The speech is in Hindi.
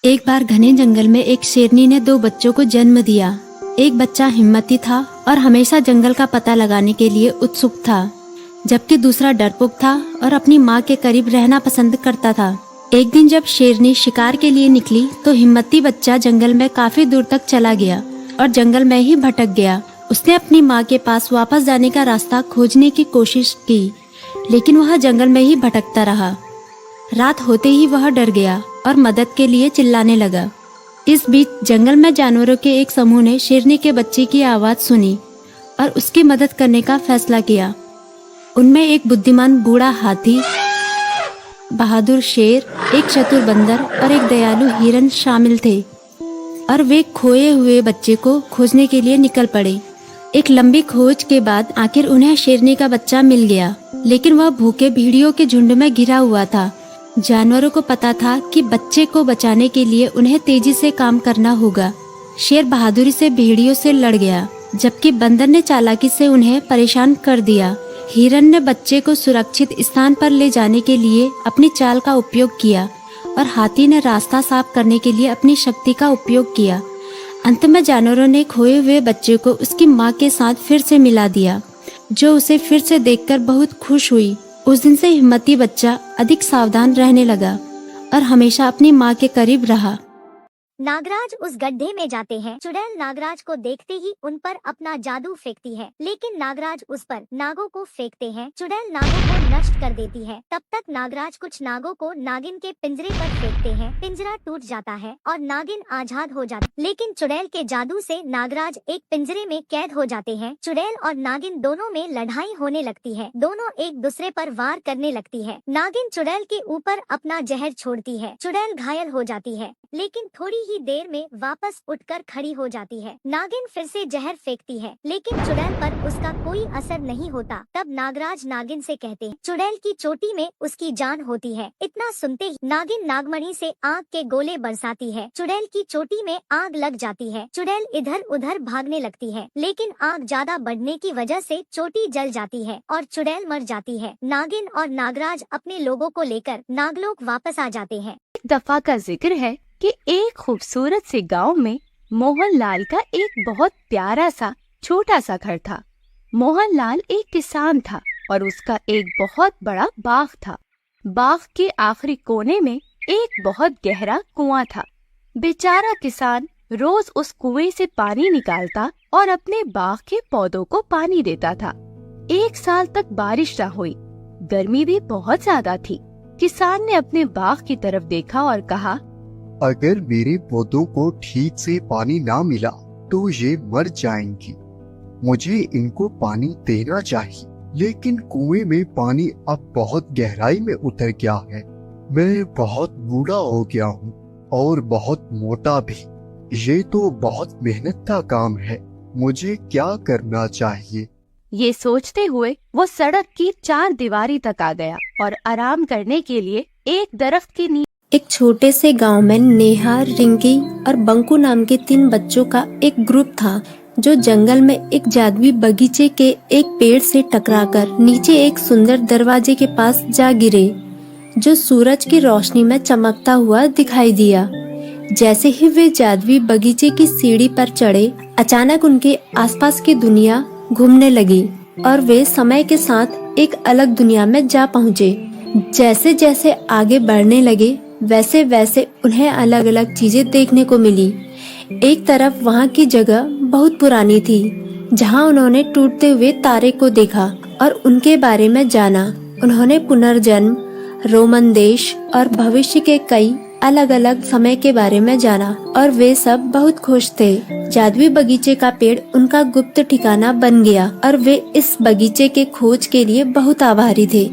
एक बार घने जंगल में एक शेरनी ने दो बच्चों को जन्म दिया। एक बच्चा हिम्मती था और हमेशा जंगल का पता लगाने के लिए उत्सुक था, जबकि दूसरा डरपोक था और अपनी माँ के करीब रहना पसंद करता था। एक दिन जब शेरनी शिकार के लिए निकली तो हिम्मती बच्चा जंगल में काफी दूर तक चला गया और जंगल में ही भटक गया। उसने अपनी माँ के पास वापस जाने का रास्ता खोजने की कोशिश की, लेकिन वह जंगल में ही भटकता रहा। रात होते ही वह डर गया और मदद के लिए चिल्लाने लगा। इस बीच जंगल में जानवरों के एक समूह ने शेरनी के बच्चे की आवाज सुनी और उसकी मदद करने का फैसला किया। उनमें एक बुद्धिमान बूढ़ा हाथी, बहादुर शेर, एक चतुर बंदर और एक दयालु हिरन शामिल थे और वे खोए हुए बच्चे को खोजने के लिए निकल पड़े। एक लंबी खोज के बाद आखिर उन्हें शेरनी का बच्चा मिल गया, लेकिन वह भूखे भेड़ियों के झुंड में घिरा हुआ था। जानवरों को पता था कि बच्चे को बचाने के लिए उन्हें तेजी से काम करना होगा। शेर बहादुरी से भेड़ियों से लड़ गया, जबकि बंदर ने चालाकी से उन्हें परेशान कर दिया। हिरन ने बच्चे को सुरक्षित स्थान पर ले जाने के लिए अपनी चाल का उपयोग किया और हाथी ने रास्ता साफ करने के लिए अपनी शक्ति का उपयोग किया। अंत में जानवरों ने खोए हुए बच्चे को उसकी माँ के साथ फिर से मिला दिया, जो उसे फिर से देखकर बहुत खुश हुई। उस दिन से हिम्मती बच्चा अधिक सावधान रहने लगा और हमेशा अपनी माँ के करीब रहा। नागराज उस गड्ढे में जाते हैं। चुड़ैल नागराज को देखते ही उन पर अपना जादू फेंकती है, लेकिन नागराज उस पर नागों को फेंकते हैं। चुड़ैल नागों को नष्ट कर देती है। तब तक नागराज कुछ नागों को नागिन के पिंजरे पर फेंकते हैं। पिंजरा टूट जाता है और नागिन आजाद हो जाती है, लेकिन चुड़ैल के जादू से नागराज एक पिंजरे में कैद हो जाते हैं। चुड़ैल और नागिन दोनों में लड़ाई होने लगती है। दोनों एक दूसरे पर वार करने लगती है। नागिन चुड़ैल के ऊपर अपना जहर छोड़ती है। चुड़ैल घायल हो जाती है, लेकिन थोड़ी ही देर में वापस उठकर खड़ी हो जाती है। नागिन फिर से जहर फेंकती है, लेकिन चुड़ैल पर उसका कोई असर नहीं होता। तब नागराज नागिन से कहते हैं, चुड़ैल की चोटी में उसकी जान होती है। इतना सुनते ही नागिन नागमणि से आग के गोले बरसाती है। चुड़ैल की चोटी में आग लग जाती है। चुड़ैल इधर उधर भागने लगती है, लेकिन आग ज्यादा बढ़ने की वजह से चोटी जल जाती है और चुड़ैल मर जाती है। नागिन और नागराज अपने लोगों को लेकर नागलोक वापस आ जाते हैं। एक दफा का जिक्र है कि एक खूबसूरत से गांव में मोहनलाल का एक बहुत प्यारा सा छोटा सा घर था। मोहनलाल एक किसान था और उसका एक बहुत बड़ा बाग था। बाग के आखिरी कोने में एक बहुत गहरा कुआं था। बेचारा किसान रोज उस कुएं से पानी निकालता और अपने बाग के पौधों को पानी देता था। एक साल तक बारिश न हुई, गर्मी भी बहुत ज्यादा थी। किसान ने अपने बाग की तरफ देखा और कहा, अगर मेरे पौधों को ठीक से पानी ना मिला तो ये मर जाएंगी। मुझे इनको पानी देना चाहिए, लेकिन कुएं में पानी अब बहुत गहराई में उतर गया है। मैं बहुत बूढ़ा हो गया हूँ और बहुत मोटा भी। ये तो बहुत मेहनत का काम है। मुझे क्या करना चाहिए? ये सोचते हुए वो सड़क की चार दीवारी तक आ गया और आराम करने के लिए एक दरख्त के नीचे एक छोटे से गांव में नेहा, रिंकी और बंकू नाम के 3 बच्चों का एक ग्रुप था, जो जंगल में एक जादुई बगीचे के एक पेड़ से टकराकर नीचे एक सुंदर दरवाजे के पास जा गिरे, जो सूरज की रोशनी में चमकता हुआ दिखाई दिया। जैसे ही वे जादुई बगीचे की सीढ़ी पर चढ़े, अचानक उनके आसपास की दुनिया घूमने लगी और वे समय के साथ एक अलग दुनिया में जा पहुँचे। जैसे जैसे आगे बढ़ने लगे, वैसे वैसे उन्हें अलग अलग चीजें देखने को मिली। एक तरफ वहाँ की जगह बहुत पुरानी थी, जहाँ उन्होंने टूटते हुए तारे को देखा और उनके बारे में जाना। उन्होंने पुनर्जन्म, रोमन देश और भविष्य के कई अलग अलग समय के बारे में जाना और वे सब बहुत खुश थे। जादुई बगीचे का पेड़ उनका गुप्त ठिकाना बन गया और वे इस बगीचे के खोज के लिए बहुत आभारी थे।